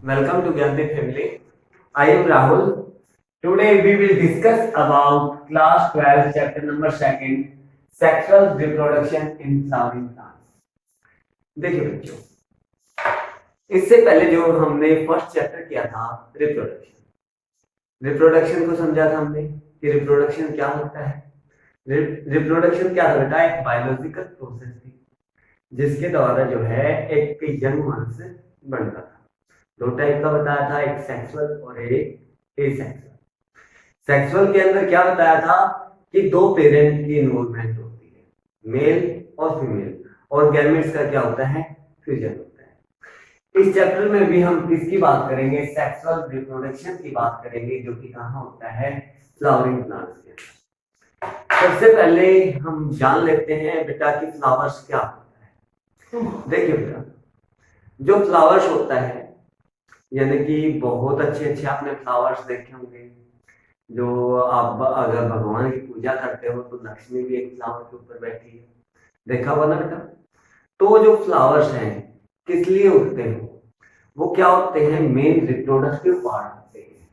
Welcome to Gandhi family. I am Rahul. Today we will discuss about class 12 chapter number 2 sexual reproduction in flowering plants. देखिए बच्चों, इससे पहले जो हमने first chapter किया था रिप्रोडक्शन को समझा था हमने कि रिप्रोडक्शन क्या होता है। रिप्रोडक्शन क्या होता है? एक बायोलॉजिकल प्रोसेस थी जिसके द्वारा जो है एक यंग वंश बनता था। दो टाइप का बताया था, एक सेक्सुअल और एक एसेक्सुअल। सेक्सुअल के अंदर क्या बताया था कि दो पेरेंट की इन्वॉल्वमेंट होती है, मेल और फीमेल, और गैमेट्स का क्या होता है? फ्यूजन होता है। इस चैप्टर में भी हम किसकी बात करेंगे? सेक्सुअल रिप्रोडक्शन की बात करेंगे, जो कि कहाँ होता है? फ्लावरिंग प्लांट्स के अंदर। सबसे पहले हम जान लेते हैं बेटा कि फ्लावर्स क्या होता है। देखिए बेटा, जो फ्लावर्स होता है यानी कि बहुत अच्छे अच्छे आपने फ्लावर्स देखे होंगे। जो आप अगर भगवान की पूजा करते हो तो लक्ष्मी भी एक फ्लावर के ऊपर बैठी है, देखा हुआ ना बेटा। तो जो फ्लावर्स हैं किस लिए उगते हैं? वो क्या होते हैं? मेन रिप्रोडक्टिव पार्ट होते हैं।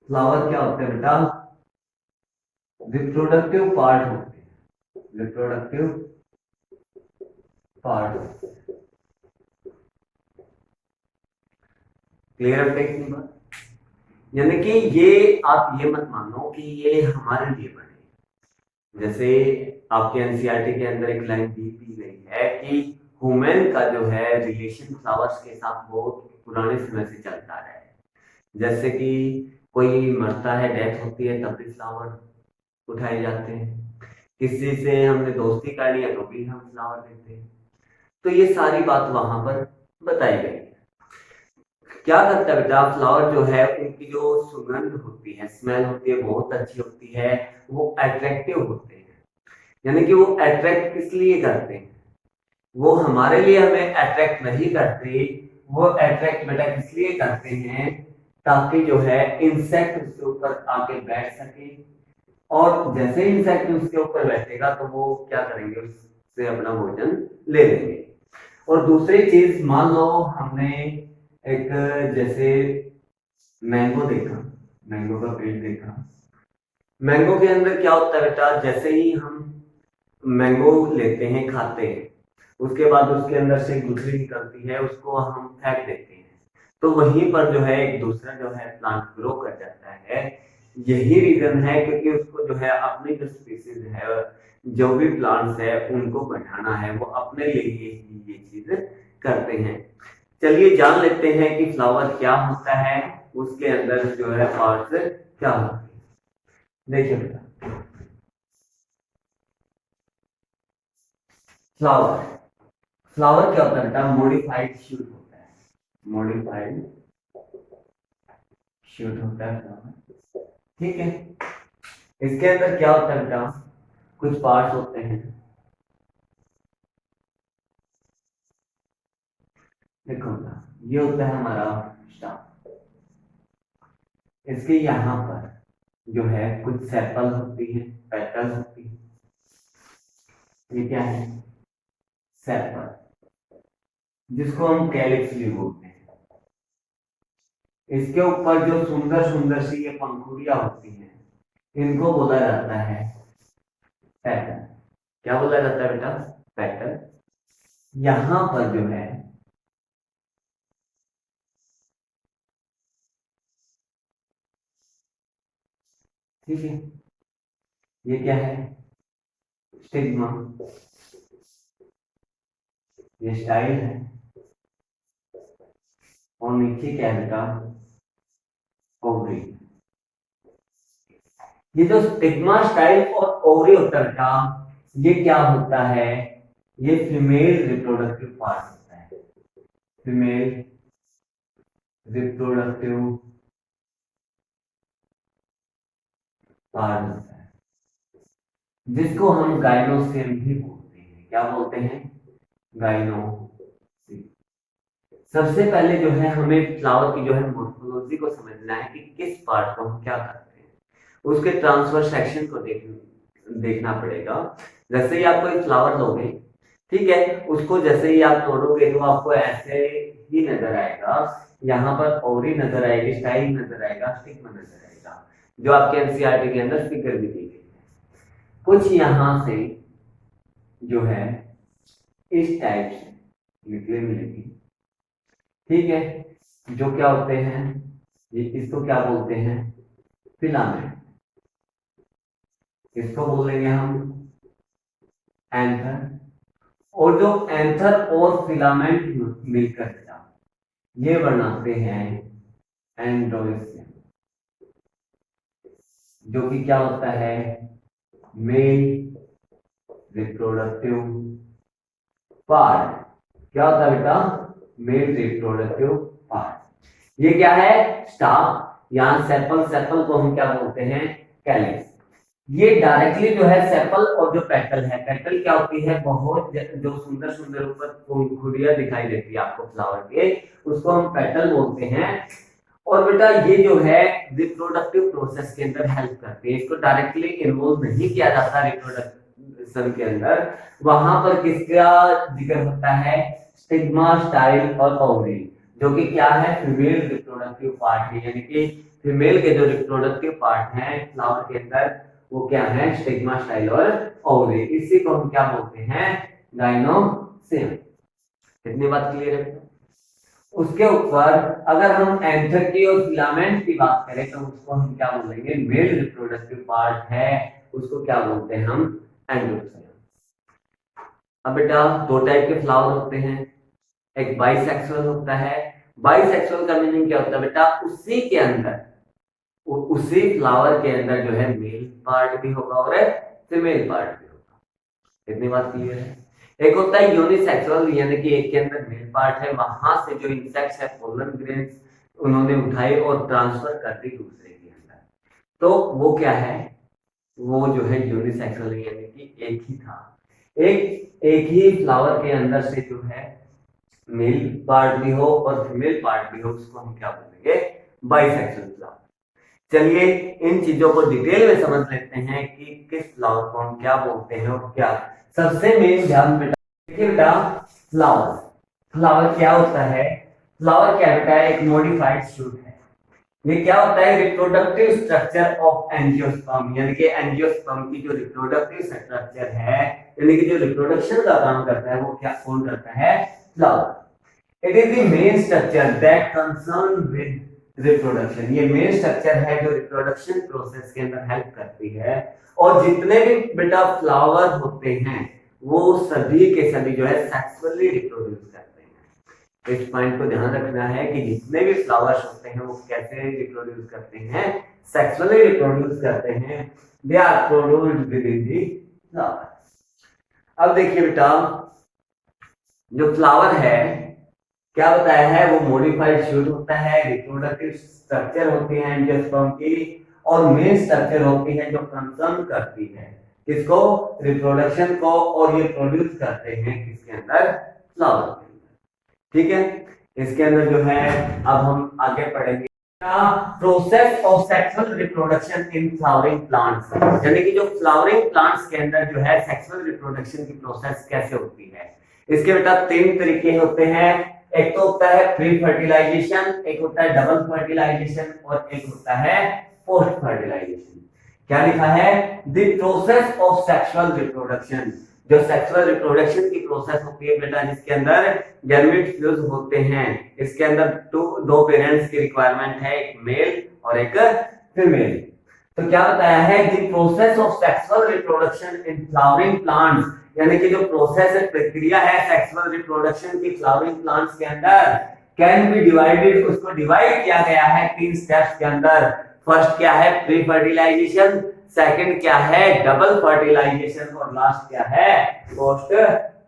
फ्लावर क्या होते हैं बेटा? रिप्रोडक्टिव पार्ट होते हैं, रिप्रोडक्टिव पार्ट। क्लियर है टेक्निक बात? यानी कि ये आप ये मत मानो कि ये हमारे लिए बने। जैसे आपके एनसीईआरटी के अंदर एक लाइन दी गई है कि ह्यूमन का जो है रिलेशन फ्लावर्स के साथ बहुत पुराने समय से चलता रहा है। जैसे कि कोई मरता है, डेथ होती है, तब भी फ्लावर उठाए जाते हैं। किसी से हमने दोस्ती करनी है तो भी हम फ्लावर देते हैं। तो ये सारी बात वहां पर बताई गई है। क्या करता है बेटा? फ्लावर जो है उनकी जो सुगंध होती है, स्मेल होती है, बहुत अच्छी होती है। वो अट्रैक्टिव होते हैं। यानी कि वो अट्रैक्ट किस लिए करते हैं? वो हमारे लिए हमें अट्रैक्ट नहीं करते। वो अट्रैक्ट बेटा किस लिए करते हैं? ताकि जो है इंसेक्ट उसके ऊपर आके बैठ सके, और जैसे इंसेक्ट उसके ऊपर बैठेगा तो वो क्या करेंगे? उससे अपना भोजन ले लेंगे। और दूसरी चीज, मान लो हमने एक जैसे मैंगो देखा, मैंगो का पेड़ देखा। मैंगो के अंदर क्या होता है बेटा? जैसे ही हम मैंगो लेते हैं, खाते हैं, उसके बाद उसके अंदर से गुठली निकलती है, उसको हम फेंक देते हैं। तो वहीं पर जो है एक दूसरा जो है प्लांट ग्रो कर जाता है। यही रीजन है क्योंकि उसको जो है अपनी जो स्पीसीज है, जो भी प्लांट्स है उनको बढ़ाना है, वो अपने लिए ही ये चीज करते हैं। चलिए जान लेते हैं कि फ्लावर क्या होता है, उसके अंदर जो है पार्ट्स क्या होते हैं। देखिए बेटा, फ्लावर फ्लावर क्या होता है बेटा? मॉडिफाइड शूट होता है। मॉडिफाइड शूट होता है फ्लावर, ठीक है। इसके अंदर क्या होता है बेटा? कुछ पार्ट्स होते हैं। देखो बेटा, ये होता है हमारा स्टाफ। इसके यहाँ पर जो है कुछ सेपल होती है, पेटल होती है। ये क्या है? सेपल, जिसको हम कैलिक्स भी बोलते हैं। इसके ऊपर जो सुंदर सुंदर सी ये पंखुड़ियां होती हैं, इनको बोला जाता है पेटल। क्या बोला जाता है बेटा? पेटल। यहां पर जो है ठीक है, ये क्या है? स्टिग्मा। ये स्टाइल है। और नीचे क्या है बेटा? ओवरी। ये जो स्टिग्मा, स्टाइल और ओवरी होता है बेटा, ये क्या होता है? ये फीमेल रिप्रोडक्टिव पार्ट होता है। फीमेल रिप्रोडक्टिव पार्ट होता है, जिसको हम गाइनोसिल भी बोलते हैं। क्या बोलते हैं? गाइनोसिल। सबसे पहले जो है हमें फ्लावर की जो है मोर्फोलॉजी को समझना है कि किस पार्ट को हम क्या करते हैं। उसके ट्रांसफर सेक्शन को देखना पड़ेगा। जैसे ही आप कोई फ्लावर लोगे, ठीक है, उसको जैसे ही आप तोड़ोगे तो आपको ऐसे ही नजर आएगा, यहाँ पर ओरी नजर आएगी, स्टाइल नजर आएगा, स्टिग्मा नजर आएगा, जो आपके एनसीईआरटी के अंदर फिगर भी दी गई है। कुछ यहाँ से जो है इस टाइप से निकले मिलेगी, ठीक है, जो क्या होते हैं, ये इसको क्या बोलते हैं, फिलामेंट, इसको बोलेंगे हम एंथर। और जो एंथर और फिलामेंट मिलकर ये बनाते हैं एंड्रोसियम, जो कि क्या होता है, मेल रिप्रोडक्टिव पार्ट। क्या होता है बेटा, मेल रिप्रोडक्टिव पार्ट। ये क्या है, स्टाफ, यहाँ सेपल, सेपल को हम क्या बोलते हैं, कैलिक्स। ये डायरेक्टली जो है सेपल और जो पेटल है, पेटल क्या होती है, बहुत जो सुंदर सुंदर ऊपर खुड़िया दिखाई देती है आपको फ्लावर के, उसको हम पेटल बोलते हैं। और बेटा ये जो है रिप्रोडक्टिव प्रोसेस के अंदर हेल्प करती है, इसको डायरेक्टली इन्वॉल्व नहीं किया जाता रिप्रोडक्शन के अंदर। वहां पर किसका जिक्र होता है, स्टिग्मा, स्टाइल और ओवरी, जो कि क्या है, फीमेल रिप्रोडक्टिव पार्ट है, यानी कि फीमेल के जो रिप्रोडक्टिव पार्ट हैं फ्लावर के अंदर, वो क्या है, स्टिग्मा, स्टाइल और ओवरी। इसी को हम क्या बोलते हैं, गाइनोसियम। कितनी बात क्लियर है। उसके ऊपर अगर हम एंथर की और फिलामेंट की बात करें तो उसको हम क्या बोलेंगे, मेल रिप्रोडक्टिव पार्ट है, उसको क्या बोलते हैं हम, एंडोसियम। अब बेटा दो टाइप के फ्लावर होते हैं, एक बाइसेक्सुअल होता है। बाइसेक्सुअल का मीनिंग क्या होता है बेटा, उसी के अंदर, उसी फ्लावर के अंदर जो है मेल पार्ट भी होगा और फीमेल पार्ट भी होगा। कितनी बात क्लियर है। एक होता है यूनिसेक्सुअल, यानी कि एक के अंदर मेल पार्ट है, वहां से जो इंसेक्ट्स है पोलन ग्रेन्स उन्होंने उठाए और ट्रांसफर कर दी दूसरे के अंदर, तो वो क्या है, वो जो है यूनिसेक्सुअल, यानी कि एक ही था, एक ही फ्लावर के अंदर से जो है मेल पार्ट भी हो और फीमेल पार्ट भी हो, उसको हम क्या बोलेंगे, बाइसेक्सुअल फ्लावर। चलिए इन चीजों को डिटेल में समझ लेते हैं कि किस फ्लावर को हम क्या बोलते हैं और क्या। सबसे मेन ध्यान देखिए बेटा, फ्लावर, फ्लावर क्या होता है, फ्लावर क्या बेटा, एक मॉडिफाइड शूट है। ये क्या होता है, रिप्रोडक्टिव स्ट्रक्चर ऑफ एंजियोस्पर्म, यानी कि एंजियोस्पर्म की जो रिप्रोडक्टिव स्ट्रक्चर है, यानी कि जो रिप्रोडक्शन का काम करता है, वो क्या कौन करता है, flower. It is the main structure that concern with reproduction. ये मेन स्ट्रक्चर है जो रिप्रोडक्शन प्रोसेस के अंदर हेल्प करती है। और जितने भी बेटा फ्लावर होते हैं वो सभी के सभी जो है सेक्सुअली रिप्रोड्यूस करते हैं। इस पॉइंट को ध्यान रखना है कि जितने भी फ्लावर्स होते हैं वो कैसे रिप्रोड्यूस करते हैं, सेक्सुअली रिप्रोड्यूस करते हैं। They are produced within the flower. अब देखिए बेटा, जो फ्लावर है क्या बताया है, वो मॉडिफाइड शूट होता है, रिप्रोडक्टिव स्ट्रक्चर होती है एंजियोस्पर्म की, और मेन स्ट्रक्चर होती है जो कंसर्न करती है किसको, रिप्रोडक्शन को, और ये प्रोड्यूस करते हैं किसके अंदर, फ्लावर के अंदर। ठीक है, इसके अंदर जो है अब हम आगे पढ़ेंगे process of sexual reproduction in flowering plants, यानी कि जो फ्लावरिंग प्लांट्स के अंदर जो है सेक्सुअल रिप्रोडक्शन की प्रोसेस कैसे होती है। इसके बेटा तीन तरीके होते हैं, एक तो होता है प्री फर्टिलाइजेशन, एक होता है डबल फर्टिलाइजेशन और एक होता है पोस्ट फर्टिलाइजेशन। क्या लिखा है, the process of sexual reproduction, जो सेक्सुअल रिप्रोडक्शन की प्रोसेस होती है बेटा, जिसके अंदर गैमेट फ्यूज होते हैं, इसके अंदर दो पेरेंट्स की रिक्वायरमेंट है, एक मेल और एक फीमेल। तो क्या बताया है, the process of sexual reproduction in flowering plants, यानी कि जो प्रोसेस है, प्रक्रिया है सेक्सुअल रिप्रोडक्शन की फ्लावरिंग प्लांट्स के अंदर, कैन बी डिवाइडेड, उसको डिवाइड किया गया है तीन स्टेप्स के अंदर। फर्स्ट क्या है, प्री फर्टिलाइजेशन, सेकंड क्या है, डबल फर्टिलाइजेशन, और लास्ट क्या है, पोस्ट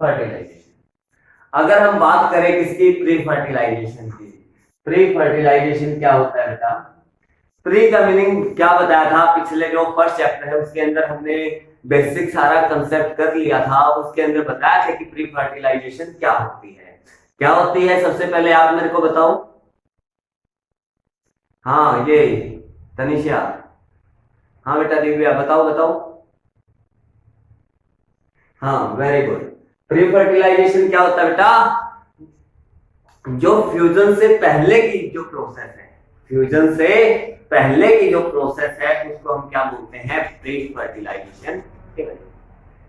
फर्टिलाइजेशन। अगर हम बात करें किसकी, प्री फर्टिलाइजेशन की, प्री फर्टिलाइजेशन क्या होता है बेटा, प्री का मीनिंग क्या बताया था, पिछले जो फर्स्ट चैप्टर है उसके अंदर हमने बेसिक सारा कंसेप्ट कर लिया था, उसके अंदर बताया था कि प्री फर्टिलाइजेशन क्या होती है। क्या होती है सबसे पहले आप मेरे को बताओ। हाँ ये तनिषा, हाँ बेटा दिव्या बताओ बताओ। हाँ वेरी गुड। प्री फर्टिलाइजेशन क्या होता है बेटा, जो फ्यूजन से पहले की जो प्रोसेस है, फ्यूजन से पहले की जो प्रोसेस है उसको हम क्या बोलते हैं, प्री फर्टिलाइजेशन।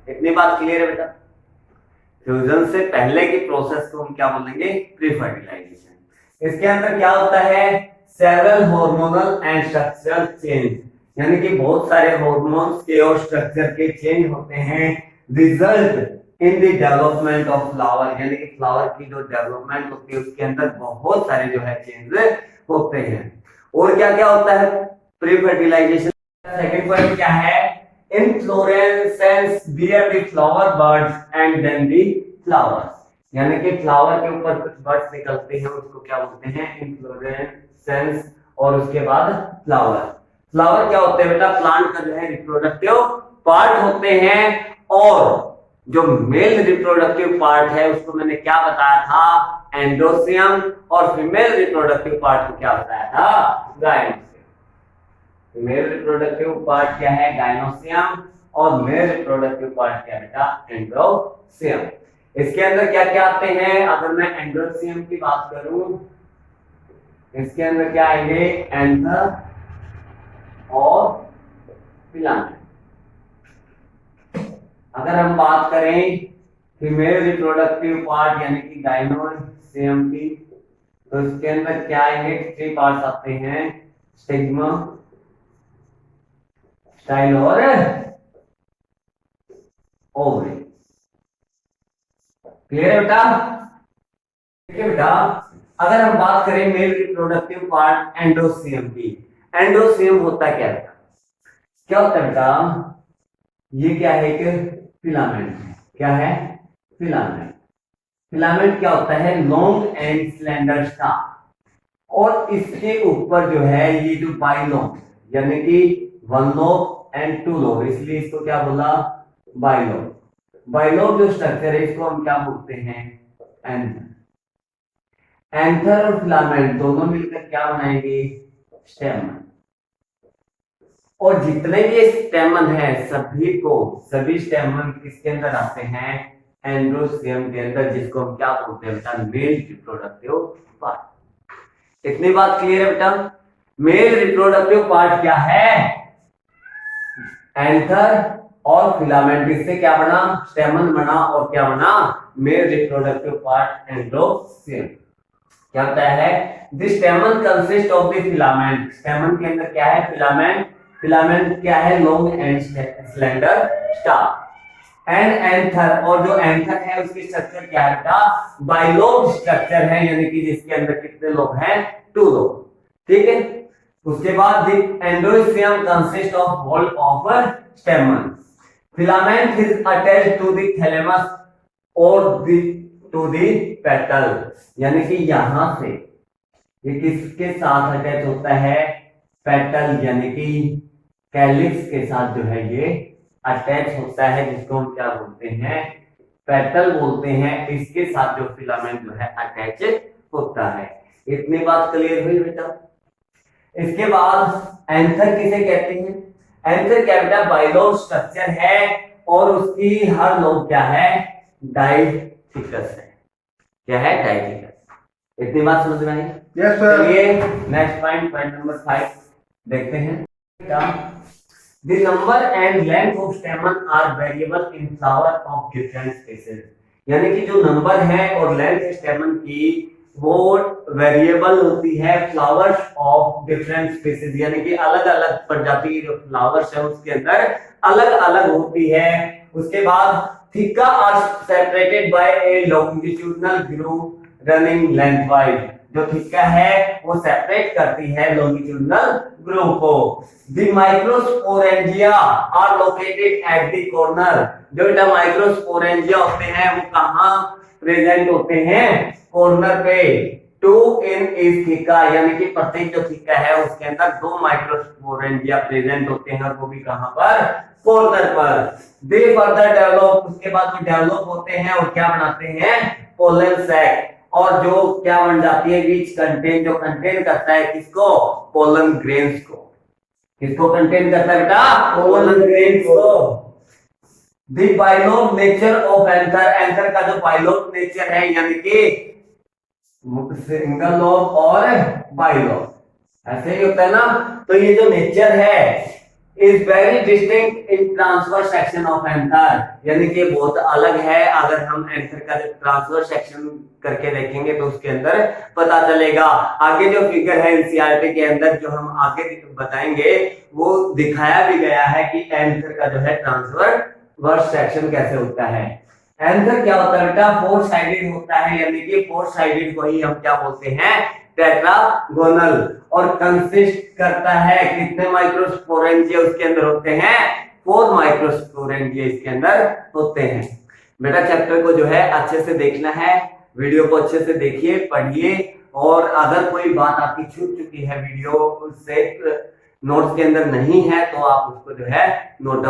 इतनी बात क्लियर है बेटा? फ्यूजन से पहले की प्रोसेस को हम क्या बोलेंगे, प्री फर्टिलाइजेशन। इसके अंदर क्या होता है, several hormonal and structural change, यानी कि बहुत सारे हार्मोन्स के और स्ट्रक्चर के चेंज होते हैं, result in the development of flower, यानी कि फ्लावर की जो डेवलपमेंट होती है उसके अंदर बहुत सारे जो है चेंज होते हैं। और क्या क्या होता है प्री फर्टिलाइजेशन? सेकंड पॉइंट क्या है, inflorescence bear the flower buds and then the flowers, यानी कि फ्लावर के ऊपर कुछ बर्ड्स निकलते हैं उसको क्या बोलते हैं, इनफ्लोरेसेंस, और उसके बाद फ्लावर। फ्लावर क्या होते हैं बेटा, प्लांट का जो है रिप्रोडक्टिव पार्ट होते हैं, और जो मेल रिप्रोडक्टिव पार्ट है उसको मैंने क्या बताया था, एंडोसियम, और फीमेल रिप्रोडक्टिव पार्ट को क्या बताया था, गायनोसियम। फीमेल रिप्रोडक्टिव पार्ट क्या है, गायनोसियम, और मेल रिप्रोडक्टिव पार्ट क्या है बेटा, एंडोसियम। इसके अंदर क्या क्या आते हैं, अगर मैं एंडोसियम की बात करूं, इसके अंदर क्या आएंगे, एंथर और फिलामेंट। अगर हम बात करें फीमेल रिप्रोडक्टिव पार्ट यानी कि गायनोसियम की, तो इसके अंदर क्या आएंगे, 3 पार्ट्स आते हैं, स्टिग्मा, स्टाइल और ओवरी। क्लियर है बेटा? ठीक है बेटा। अगर हम बात करें मेल रिप्रोडक्टिव पार्ट एंडोसियम की, एंडोसियम होता क्या है, क्या होता है बेटा, ये क्या है, एक फिलामेंट है। क्या है, फिलामेंट। फिलामेंट क्या होता है, लॉन्ग एंड स्लेंडर स्टाफ, और इसके ऊपर जो है ये जो बाइलोब, यानी कि 1 लोब एंड 2 लोब, इसलिए इसको क्या बोला, बाइलोब। बाइलोब जो स्ट्रक्चर है इसको हम क्या बोलते हैं, एंथर। एंथर और फिलामेंट दोनों मिलकर क्या बनाएंगे, स्टेमन। और जितने भी स्टेमन है सभी स्टेमन किसके अंदर आते हैं, एंडोसियम के अंदर, जिसको हम क्या बोलते हैं बेटा, मेल रिप्रोडक्टिव पार्ट। इतनी बात क्लियर है बेटा? मेल रिप्रोडक्टिव पार्ट क्या है, एंथर और फिलामेंट, इससे क्या बना, स्टेमन बना, और क्या बना, मेल रिप्रोडक्टिव पार्ट एंडोसियम। क्या होता है, this स्टेमन consist of the filament, स्टेमन के अंदर क्या है, फिलामेंट। फिलामेंट क्या है, long and slender staff and anther, और जो एंथर है उसकी स्ट्रक्चर क्या है बेटा, बाइलोब स्ट्रक्चर है, यानी कि जिसके अंदर कितने लोब हैं, 2 लोब। ठीक है। उसके बाद the androecium consist of whorl of stamen, filament is attached to the thalamus और टू द पेटल, यानी कि यहां से ये किसके साथ अटैच होता है, पेटल, यानी कि कैलिक्स के साथ जो है ये अटैच होता है, जिसको हम क्या बोलते हैं, पेटल बोलते हैं। इसके साथ जो फिलामेंट जो है अटैच होता है। इतनी बात क्लियर हुई बेटा? इसके बाद एंथर किसे कहते हैं, एंथर क्या बेटा, बाइलोब स्ट्रक्चर है, और उसकी हर लोब क्या है, डाइथिकस है। क्या है, डाइथिकस। इतनी बात समझ में आई? Yes sir. चलिए नेक्स्ट पॉइंट, पॉइंट नंबर 5 देखते हैं। The number and length of stamen are variable in flower of different species, यानी कि जो नंबर है और लेंथ स्टेमन की वो वेरिएबल होती है फ्लावर्स ऑफ डिफरेंट स्पीसीज, यानी कि अलग अलग प्रजाति की जो फ्लावर्स है उसके अंदर अलग अलग होती है। उसके बाद theca are separated by a longitudinal groove running lengthwise, जो थिका है वो सेपरेट करती है लॉन्गिट्यूडनल ग्रूव को। The microsporangia are located at the corner, जो बेटा माइक्रोस्पोरेंजिया होते हैं वो कहां प्रेजेंट होते हैं, कॉर्नर पे। 2 इन इस थिका, यानी कि प्रत्येक जो थिका है उसके अंदर 2 माइक्रोस्पोरेंजिया प्रेजेंट होते हैं, और वो भी कहां पर, कॉर्नर पर। दे फर्दर डेवलप, उसके बाद वो डेवलप होते हैं और क्या बनाते हैं, पोलन सैक, और जो क्या बन जाती है, विच कंटेन, जो कंटेन करता है किसको, पोलन ग्रेन्स को। किसको कंटेन करता है बेटा, पोलन ग्रेन्स को। The bilobe nature of anther, anther का जो बाइलोब नेचर है, यानी कि सिंगल लोब और बाई लोब, ऐसे ही होता है ना। तो ये जो नेचर है is very distinct in transverse section of anther, यानी कि बहुत अलग है। अगर हम एंथर का जो ट्रांसवर्स सेक्शन करके देखेंगे तो उसके अंदर पता चलेगा। आगे जो फिगर है एनसीईआरटी के अंदर जो हम आगे बताएंगे वो दिखाया भी गया है कि एंथर का जो है ट्रांसवर्स सेक्शन कैसे होता है। एंथर क्या होता है बेटा, फोर साइडेड होता है, यानी कि फोर साइडेड को ही हम क्या बोलते हैं, टेट्रागोनल, और कंसिस्ट करता है कितने माइक्रोस्पोरेंजिया उसके अंदर होते हैं, 4 माइक्रोस्पोरेंजिया इसके अंदर होते हैं। बेटा चैप्टर को जो है अच्छे से देखना है, वीडियो को अच्छे से देखिए, पढ़िए, और अगर कोई बात आपकी छूट चुकी है वीडियो से नोट्स के अंदर नहीं है तो आप उसको जो है नोट डाउन